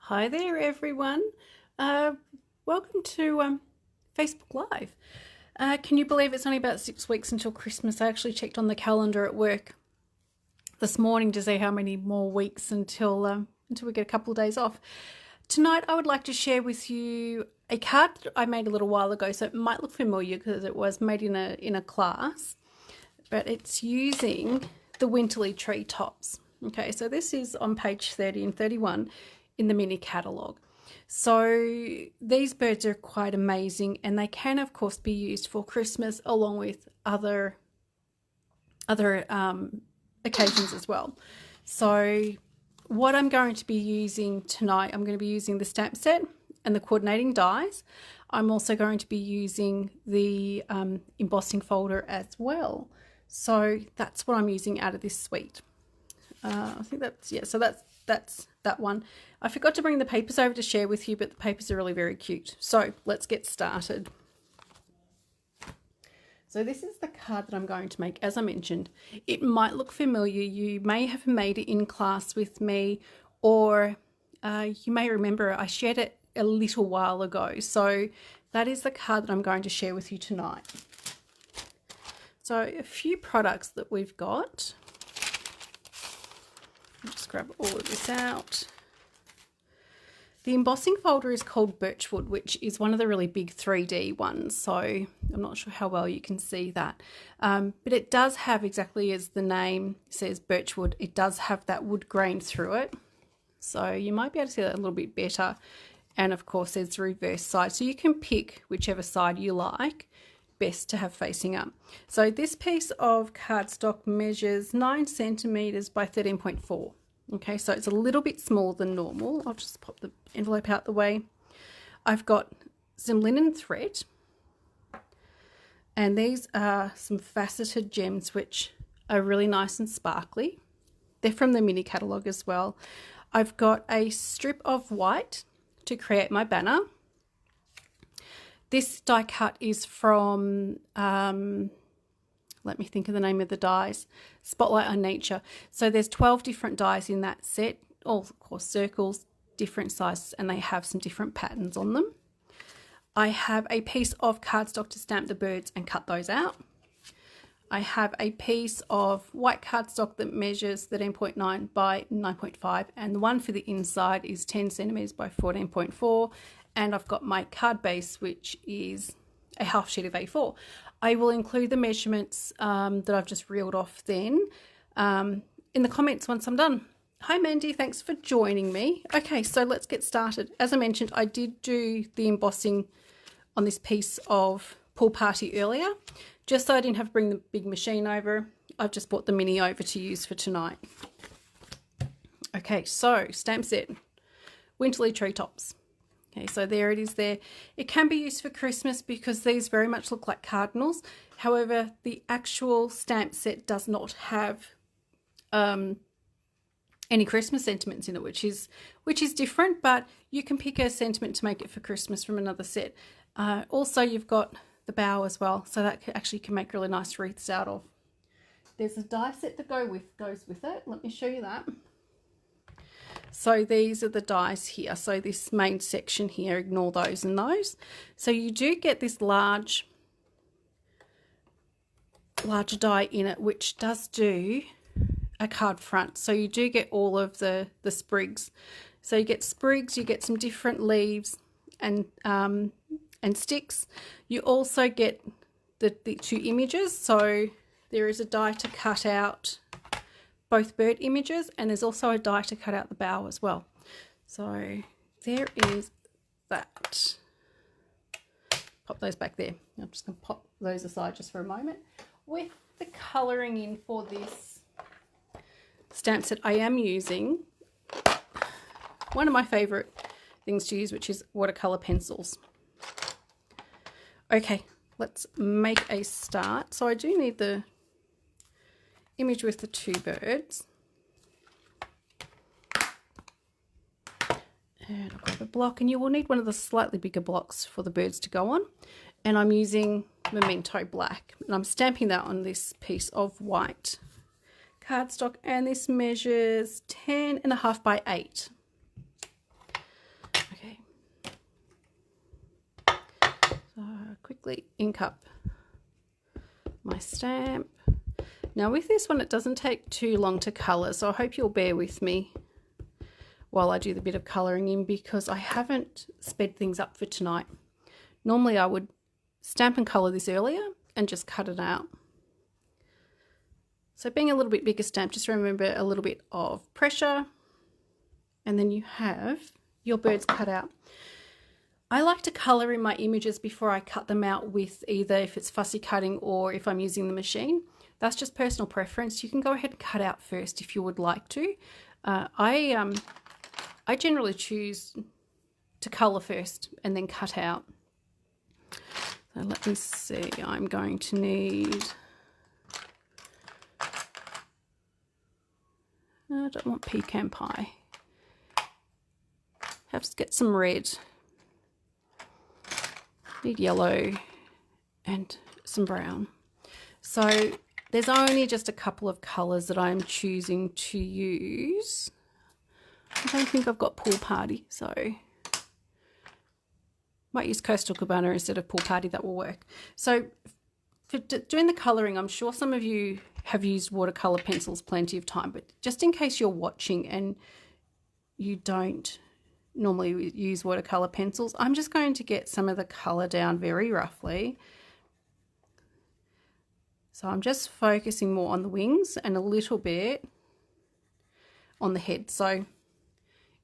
Hi there, everyone. Welcome to Facebook Live. Can you believe it's only about 6 weeks until Christmas? I actually checked on the calendar at work this morning to see how many more weeks until we get a couple of days off. Tonight, I would like to share with you a card that I made a little while ago, so it might look familiar because it was made in a class, but it's using the Winterly Treetops. Okay, so this is on page 30 and 31 in the mini catalogue. So these birds are quite amazing, and they can of course be used for Christmas along with other occasions as well. So what I'm going to be using tonight, I'm going to be using the stamp set and the coordinating dies. I'm also going to be using the embossing folder as well. So that's what I'm using out of this suite. I think that's, yeah, so that's that one. I forgot to bring the papers over to share with you, but the papers are really very cute. So let's get started. So this is the card that I'm going to make. As I mentioned, it might look familiar. You may have made it in class with me, or you may remember I shared it a little while ago. So that is the card that I'm going to share with you tonight. So a few products that we've got. Just grab all of this out. The embossing folder is called Birchwood, which is one of the really big 3D ones. So I'm not sure how well you can see that. But it does have, exactly as the name says, Birchwood, it does have that wood grain through it. So you might be able to see that a little bit better. And of course there's the reverse side. So you can pick whichever side you like best to have facing up. So this piece of cardstock measures 9 centimeters by 13.4. Okay, so it's a little bit smaller than normal. I'll just pop the envelope out the way. I've got some linen thread, and these are some faceted gems which are really nice and sparkly. They're from the mini catalogue as well. I've got a strip of white to create my banner. This die cut is from, let me think of the name of the dies, Spotlight on Nature. So there's 12 different dies in that set, all of course circles, different sizes, and they have some different patterns on them. I have a piece of cardstock to stamp the birds and cut those out. I have a piece of white cardstock that measures 13.9 by 9.5, and the one for the inside is 10 centimeters by 14.4. And I've got my card base, which is a half sheet of A4. I will include the measurements that I've just reeled off then in the comments once I'm done. Hi Mandy, thanks for joining me. Okay, so let's get started. As I mentioned, I did do the embossing on this piece of Pool Party earlier. Just so I didn't have to bring the big machine over, I've just brought the mini over to use for tonight. Okay, so stamp set, Winterly Treetops. Okay, so there it is there. It can be used for Christmas because these very much look like cardinals. However, the actual stamp set does not have any Christmas sentiments in it, which is different, but you can pick a sentiment to make it for Christmas from another set. Also, you've got the bow as well, so that actually can make really nice wreaths out of. There's a die set that goes with it. Let me show you that. So these are the dies here. So this main section here, ignore those and those. So you do get this larger die in it, which does do a card front. So you do get all of the sprigs. So you get sprigs, you get some different leaves and sticks. You also get the two images. So there is a die to cut out both bird images, and there's also a die to cut out the bow as well. So there is that. Pop those back there. I'm just going to pop those aside just for a moment. With the colouring in for this stamp set, I am using one of my favourite things to use, which is watercolour pencils. Okay, let's make a start. So I do need the image with the two birds. And I'll grab a block, and you will need one of the slightly bigger blocks for the birds to go on. And I'm using Memento Black, and I'm stamping that on this piece of white cardstock, and this measures 10.5 by 8. quickly ink up my stamp. Now with this one, it doesn't take too long to colour, so I hope you'll bear with me while I do the bit of colouring in, because I haven't sped things up for tonight. Normally I would stamp and colour this earlier and just cut it out. So being a little bit bigger stamp, just remember a little bit of pressure, and then you have your birds cut out. I like to colour in my images before I cut them out with either if it's fussy cutting or if I'm using the machine. That's just personal preference. You can go ahead and cut out first if you would like to. I generally choose to colour first and then cut out. So let me see, I'm going to need, I don't want pecan pie. Have to get some red. Need yellow and some brown. So there's only just a couple of colours that I'm choosing to use. I don't think I've got Pool Party, so might use Coastal Cabana instead of Pool Party. That will work. So for doing the colouring, I'm sure some of you have used watercolour pencils plenty of time, but just in case you're watching and you don't normally use watercolour pencils, I'm just going to get some of the colour down very roughly. So I'm just focusing more on the wings and a little bit on the head. So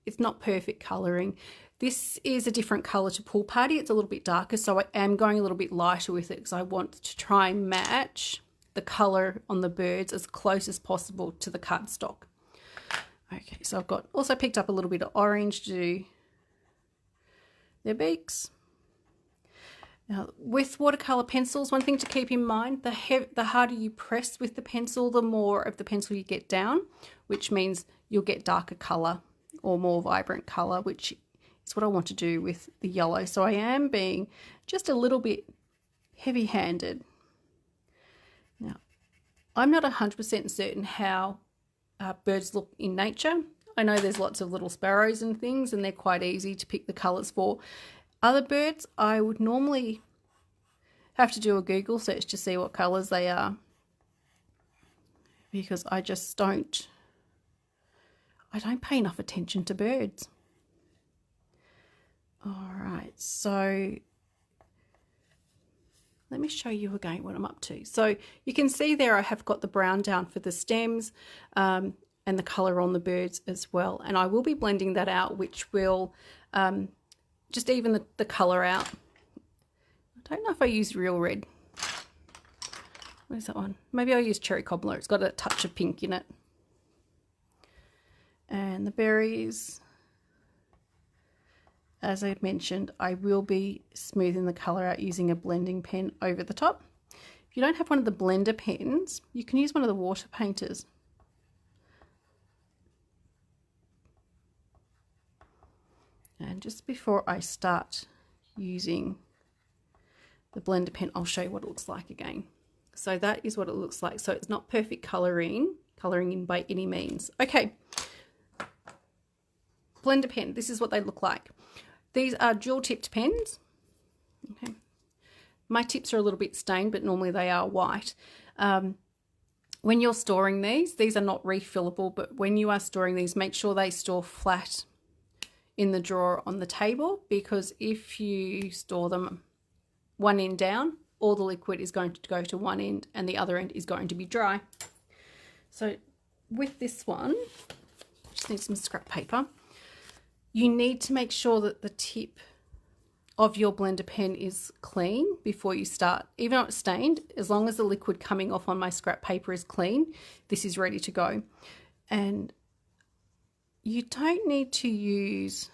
it's not perfect colouring. This is a different colour to Pool Party. It's a little bit darker, so I am going a little bit lighter with it because I want to try and match the colour on the birds as close as possible to the cardstock. Okay, so I've got also picked up a little bit of orange to do their beaks. Now, with watercolour pencils, one thing to keep in mind, the harder you press with the pencil, the more of the pencil you get down, which means you'll get darker colour or more vibrant colour, which is what I want to do with the yellow. So I am being just a little bit heavy-handed. Now, I'm not 100% certain how birds look in nature. I know there's lots of little sparrows and things, and they're quite easy to pick the colours for. Other birds, I would normally have to do a Google search to see what colours they are, because I just don't pay enough attention to birds. All right, so let me show you again what I'm up to. So you can see there I have got the brown down for the stems and the colour on the birds as well. And I will be blending that out, which will just even the colour out. I don't know if I use real red. What is that one? Maybe I'll use Cherry Cobbler. It's got a touch of pink in it. And the berries, as I mentioned, I will be smoothing the colour out using a blending pen over the top. If you don't have one of the blender pens, you can use one of the water painters. And just before I start using the blender pen, I'll show you what it looks like again. So that is what it looks like. So it's not perfect colouring in by any means. Okay, blender pen, this is what they look like. These are dual tipped pens. Okay, my tips are a little bit stained, but normally they are white. When you're storing these are not refillable, but when you are storing these, make sure they store flat in the drawer on the table, because if you store them one end down, all the liquid is going to go to one end and the other end is going to be dry. So with this one, just need some scrap paper. You need to make sure that the tip of your blender pen is clean before you start. Even though it's stained, as long as the liquid coming off on my scrap paper is clean, this is ready to go. And you don't need to use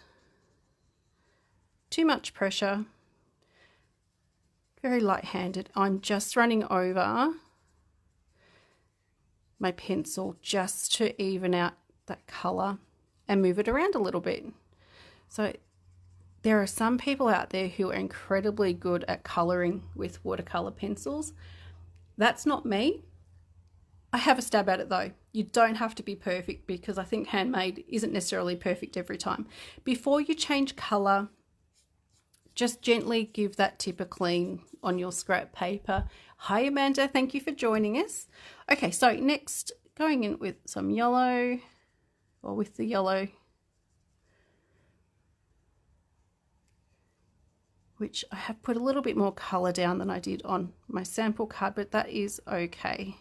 too much pressure. Very light-handed. I'm just running over my pencil just to even out that colour and move it around a little bit. So there are some people out there who are incredibly good at colouring with watercolour pencils. That's not me. I have a stab at it though. You don't have to be perfect, because I think handmade isn't necessarily perfect every time. Before you change colour, just gently give that tip a clean on your scrap paper. Hi Amanda, thank you for joining us. Okay, so next going in with some yellow, or with the yellow, which I have put a little bit more colour down than I did on my sample card, but that is okay.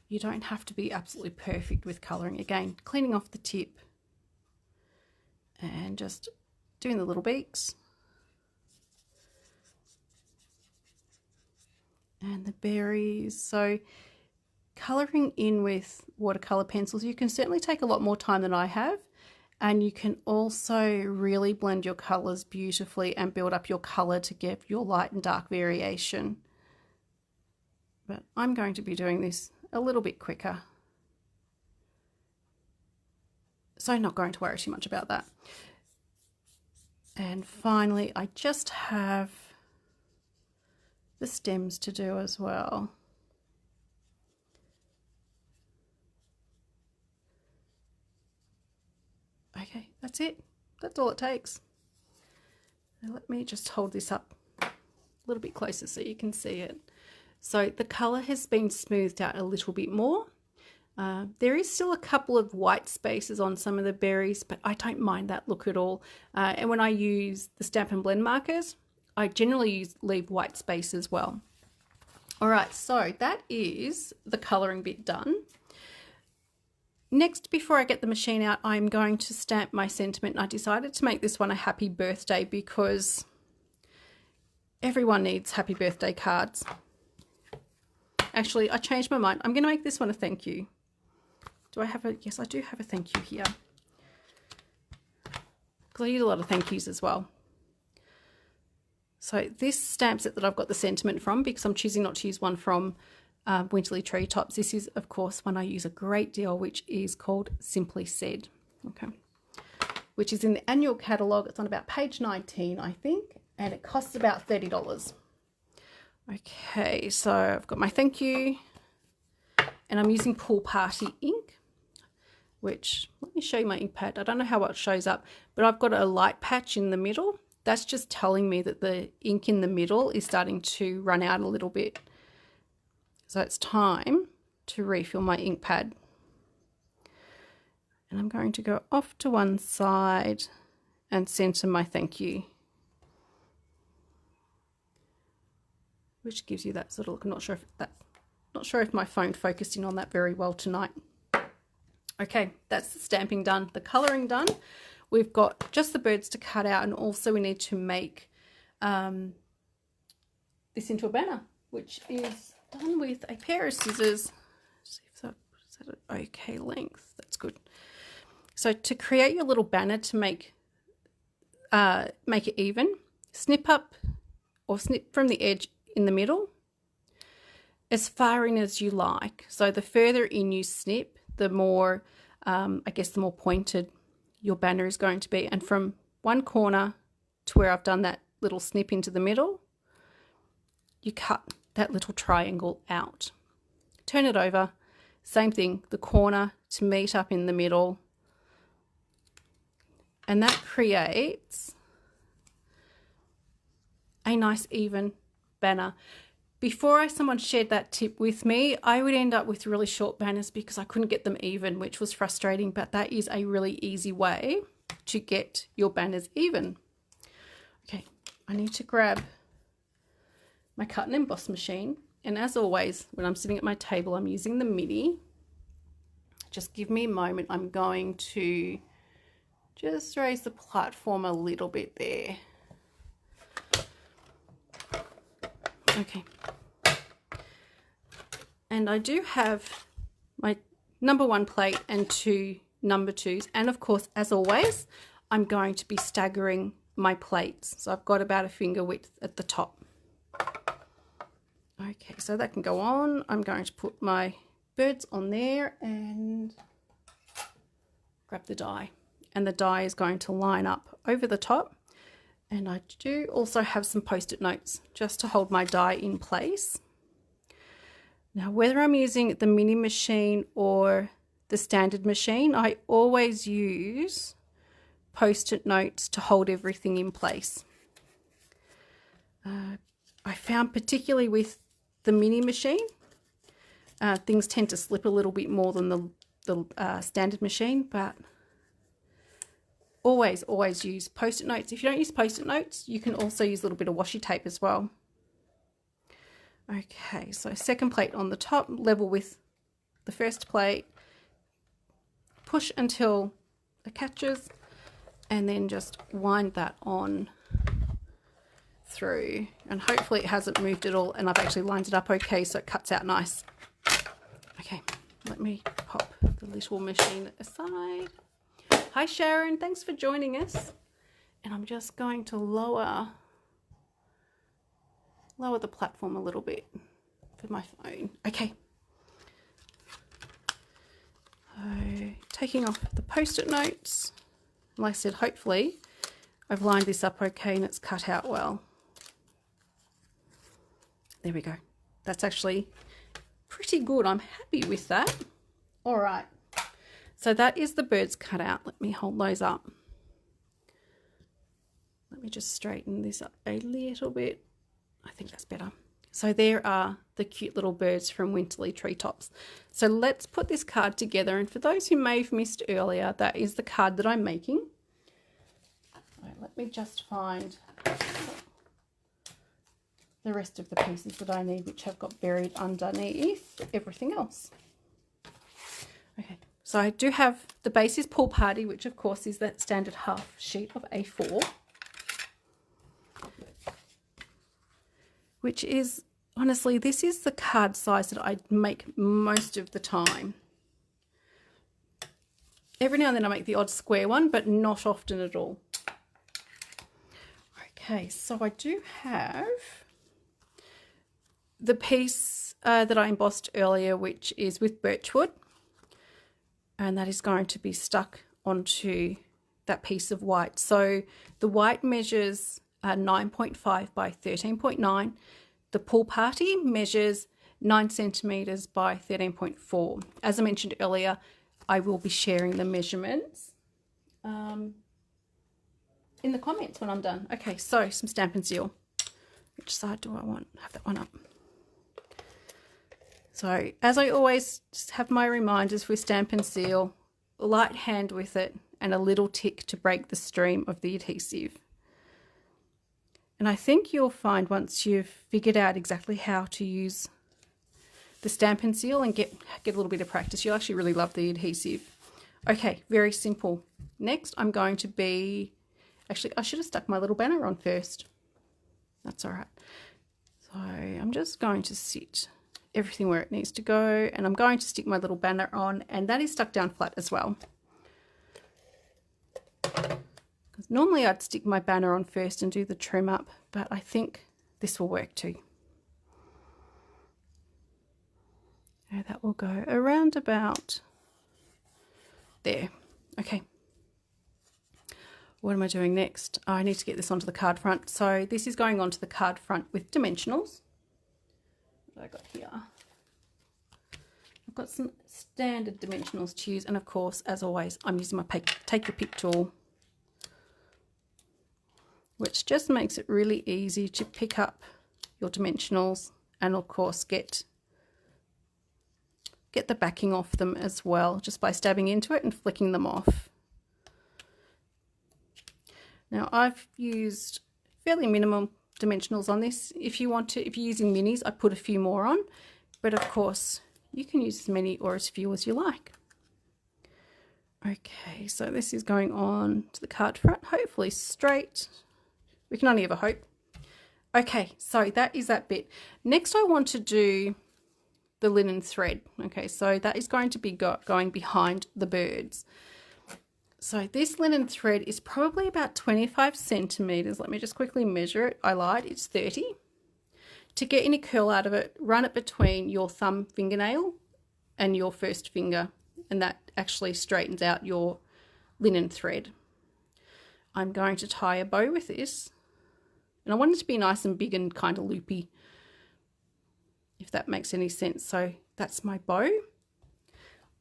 You don't have to be absolutely perfect with colouring. Again, cleaning off the tip and just doing the little beaks. And the berries. So colouring in with watercolour pencils, you can certainly take a lot more time than I have. And you can also really blend your colours beautifully and build up your colour to give your light and dark variation. But I'm going to be doing this a little bit quicker, so not going to worry too much about that. And finally, I just have the stems to do as well. Okay, that's it. That's all it takes. Now let me just hold this up a little bit closer so you can see it. So the colour has been smoothed out a little bit more. There is still a couple of white spaces on some of the berries, but I don't mind that look at all. And when I use the Stampin' Blend markers, I generally leave white space as well. All right, so that is the colouring bit done. Next, before I get the machine out, I'm going to stamp my sentiment. And I decided to make this one a happy birthday because everyone needs happy birthday cards. Actually, I changed my mind. I'm going to make this one a thank you. Do I have a... Yes, I do have a thank you here. Because I use a lot of thank yous as well. So this stamp set that I've got the sentiment from, because I'm choosing not to use one from Winterly Treetops. This is, of course, one I use a great deal, which is called Simply Said. Okay. Which is in the annual catalogue. It's on about page 19, I think. And it costs about $30. Okay, so I've got my thank you, and I'm using Pool Party ink, which, let me show you my ink pad. I don't know how it shows up, but I've got a light patch in the middle. That's just telling me that the ink in the middle is starting to run out a little bit. So it's time to refill my ink pad. And I'm going to go off to one side and center my thank you, which gives you that sort of look. I'm not sure if my phone focused in on that very well tonight. Okay, that's the stamping done, the colouring done. We've got just the birds to cut out, and also we need to make this into a banner, which is done with a pair of scissors. See if that's at an okay length. That's good. So to create your little banner, to make it even, snip up or snip from the edge in the middle as far in as you like. So the further in you snip, the more, I guess, the more pointed your banner is going to be. And from one corner to where I've done that little snip into the middle, you cut that little triangle out. Turn it over, same thing, the corner to meet up in the middle. And that creates a nice even banner. Before someone shared that tip with me, I would end up with really short banners because I couldn't get them even, which was frustrating, but that is a really easy way to get your banners even. Okay, I need to grab my cut and emboss machine, and as always, when I'm sitting at my table, I'm using the Mini. Just give me a moment. I'm going to just raise the platform a little bit there. Okay, and I do have my #1 plate and 2 number 2s, and of course, as always, I'm going to be staggering my plates, so I've got about a finger width at the top. Okay, so that can go on. I'm going to put my birds on there and grab the die, and the die is going to line up over the top. And I do also have some post-it notes just to hold my die in place. Now, whether I'm using the Mini machine or the standard machine, I always use Post-it notes to hold everything in place. I found particularly with the mini machine, things tend to slip a little bit more than the standard machine, but always use Post-it notes. If you don't use Post-it notes, you can also use a little bit of washi tape as well. Okay, so second plate on the top, level with the first plate, push until it catches, and then just wind that on through, and hopefully it hasn't moved at all, and I've actually lined it up okay so it cuts out nice. Okay, let me pop the little machine aside. Hi Sharon, thanks for joining us. And I'm just going to lower the platform a little bit with my phone. Okay. So, taking off the Post-it notes. Like I said, hopefully I've lined this up okay and it's cut out well. There we go. That's actually pretty good. I'm happy with that. All right. So that is the birds cut out. Let me hold those up. Let me just straighten this up a little bit. I think that's better. So there are the cute little birds from Winterly Treetops. So let's put this card together. And for those who may have missed earlier, that is the card that I'm making. All right, let me just find the rest of the pieces that I need, which have got buried underneath everything else. Okay, so I do have the base is Pool Party, which of course is that standard half sheet of A4. Which is, honestly, this is the card size that I make most of the time. Every now and then I make the odd square one, but not often at all. Okay, so I do have the piece that I embossed earlier, which is with birchwood. And that is going to be stuck onto that piece of white. So the white measures 9.5 by 13.9. The Pool Party measures 9 centimeters by 13.4. As I mentioned earlier, I will be sharing the measurements in the comments when I'm done. Okay, so some Stampin' Seal. Which side do I want? Have that one up. So as I always just have my reminders with Stampin' Seal, light hand with it and a little tick to break the stream of the adhesive. And I think you'll find once you've figured out exactly how to use the Stampin' Seal and get a little bit of practice, you'll actually really love the adhesive. Okay, very simple. Next, I'm going to be... Actually, I should have stuck my little banner on first. That's all right. So I'm just going to sit everything where it needs to go, and I'm going to stick my little banner on, and that is stuck down flat as well. Normally I'd stick my banner on first and do the trim up, but I think this will work too. So that will go around about there. Okay. What am I doing next? I need to get this onto the card front. So this is going onto the card front with dimensionals. What have I got here? I've got some standard dimensionals to use, and of course, as always, I'm using my Take Your Pick tool, which just makes it really easy to pick up your dimensionals and of course get the backing off them as well, just by stabbing into it and flicking them off. Now I've used fairly minimum dimensionals on this. If you're using minis, I put a few more on, but of course you can use as many or as few as you like. Okay, so this is going on to the card front, hopefully straight. We can only ever hope. Okay, so that is that bit. Next I want to do the linen thread. Okay, so that is going to be going behind the birds. So this linen thread is probably about 25 centimeters. Let me just quickly measure it. I lied, it's 30. To get any curl out of it, run it between your thumb fingernail and your first finger, and that actually straightens out your linen thread. I'm going to tie a bow with this. And I want it to be nice and big and kind of loopy, if that makes any sense. So that's my bow.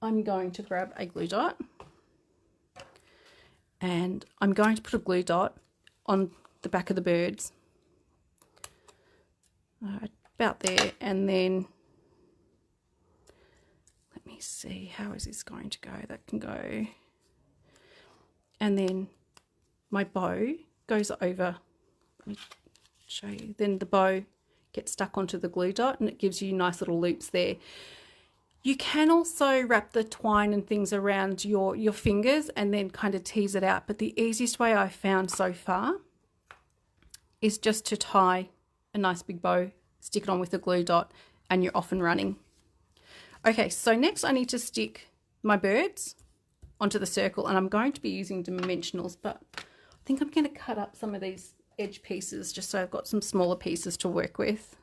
I'm going to grab a glue dot and I'm going to put a glue dot on the back of the birds. About there, and then let me see, how is this going to go? That can go, and then my bow goes over. Let me show you. Then the bow gets stuck onto the glue dot and it gives you nice little loops there. You can also wrap the twine and things around your fingers and then kind of tease it out, but the easiest way I've found so far is just to tie a nice big bow, stick it on with a glue dot, and you're off and running. Okay, so next I need to stick my birds onto the circle, and I'm going to be using dimensionals, but I think I'm going to cut up some of these edge pieces just so I've got some smaller pieces to work with.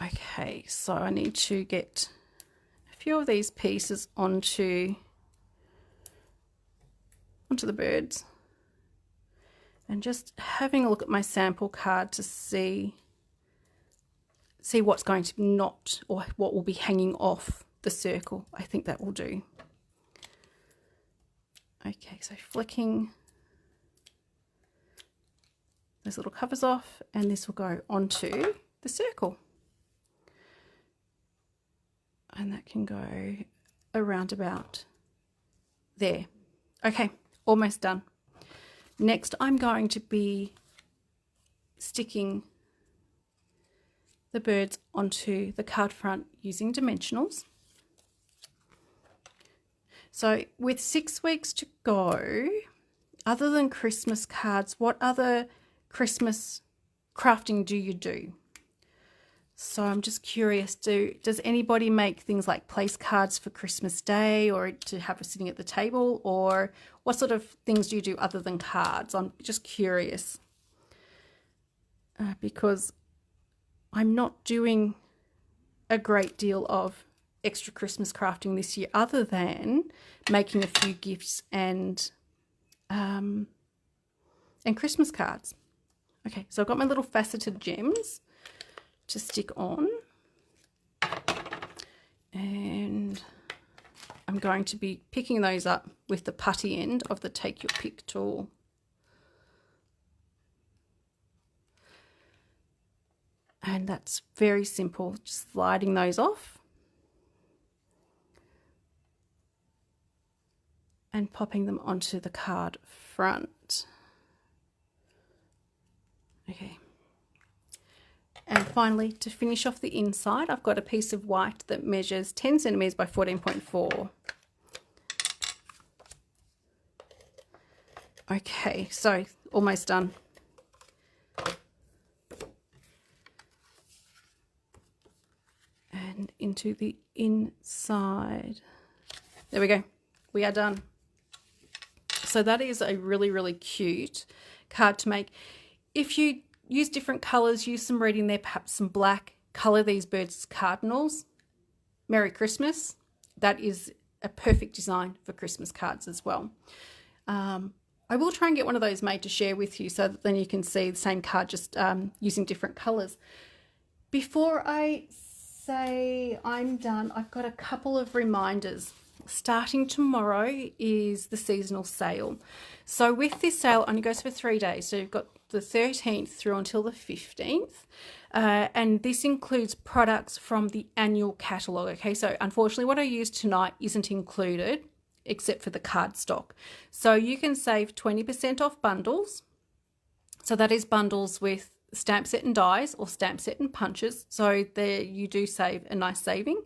Okay, so I need to get a few of these pieces onto the birds, and just having a look at my sample card to see what's going to not, or what will be hanging off the circle. I think that will do. Okay, so flicking those little covers off, and this will go onto the circle. And that can go around about there. Okay, almost done. Next, I'm going to be sticking the birds onto the card front using dimensionals. So with 6 weeks to go, other than Christmas cards, what other Christmas crafting do you do? So I'm just curious, does anybody make things like place cards for Christmas Day or to have sitting at the table, or what sort of things do you do other than cards? I'm just curious because I'm not doing a great deal of extra Christmas crafting this year other than making a few gifts and Christmas cards. Okay, so I've got my little faceted gems to stick on, and I'm going to be picking those up with the putty end of the Take Your Pick tool. And that's very simple, just sliding those off and popping them onto the card front. Okay. And finally, to finish off the inside, I've got a piece of white that measures 10 centimetres by 14.4. Okay, so almost done. And into the inside. There we go. We are done. So that is a really, really cute card to make. If you use different colours, use some red in there, perhaps some black, colour these birds as cardinals. Merry Christmas. That is a perfect design for Christmas cards as well. I will try and get one of those made to share with you so that then you can see the same card just using different colours. Before I say I'm done, I've got a couple of reminders. Starting tomorrow is the seasonal sale. So with this sale, it only goes for 3 days. So you've got the 13th through until the 15th. And this includes products from the annual catalogue. Okay, so unfortunately what I used tonight isn't included except for the cardstock. So you can save 20% off bundles. So that is bundles with stamp set and dies or stamp set and punches. So there you do save a nice saving.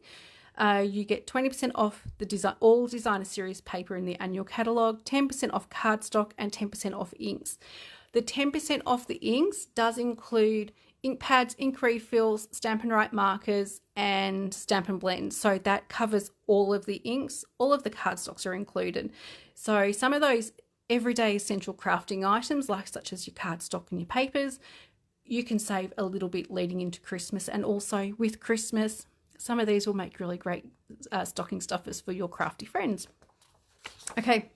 You get 20% off the all designer series paper in the annual catalogue, 10% off cardstock and 10% off inks. The 10% off the inks does include ink pads, ink refills, Stampin' Write markers and Stampin' Blend. So that covers all of the inks. All of the cardstocks are included. So some of those everyday essential crafting items, like such as your cardstock and your papers, you can save a little bit leading into Christmas. And also with Christmas, some of these will make really great stocking stuffers for your crafty friends. Okay,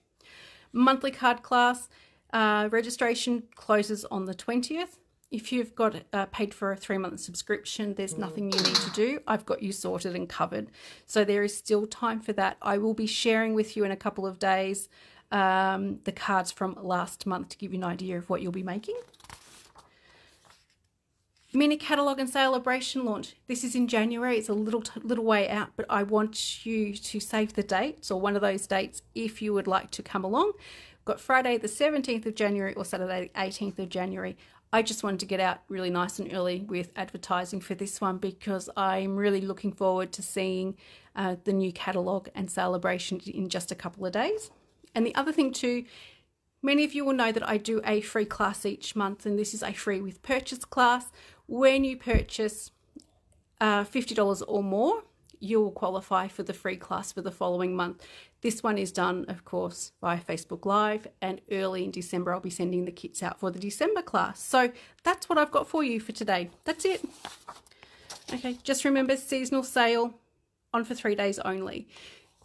monthly card class registration closes on the 20th. if you've got paid for a 3-month subscription, there's nothing you need to do. I've got you sorted and covered. So there is still time for that. I will be sharing with you in a couple of days the cards from last month to give you an idea of what you'll be making. Mini catalogue and celebration launch. This is in January. It's a little way out, but I want you to save the dates or one of those dates if you would like to come along. We've got Friday the 17th of January or Saturday the 18th of January. I just wanted to get out really nice and early with advertising for this one because I'm really looking forward to seeing the new catalogue and celebration in just a couple of days. And the other thing too, many of you will know that I do a free class each month, and this is a free with purchase class. When you purchase $50 or more, you will qualify for the free class for the following month. This one is done, of course, via Facebook Live, and early in December, I'll be sending the kits out for the December class. So that's what I've got for you for today. That's it. Okay, just remember, seasonal sale on for 3 days only.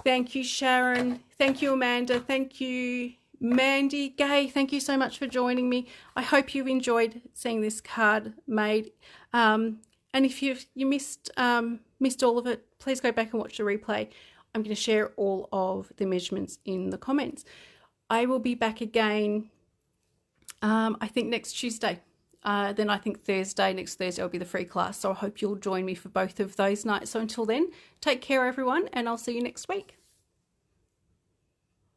Thank you, Sharon. Thank you, Amanda. Thank you, Mandy. Gay, thank you so much for joining me. I hope you enjoyed seeing this card made. And if you missed all of it, please go back and watch the replay. I'm going to share all of the measurements in the comments. I will be back again, I think next Tuesday. Then I think next Thursday will be the free class. So I hope you'll join me for both of those nights. So until then, take care everyone, and I'll see you next week.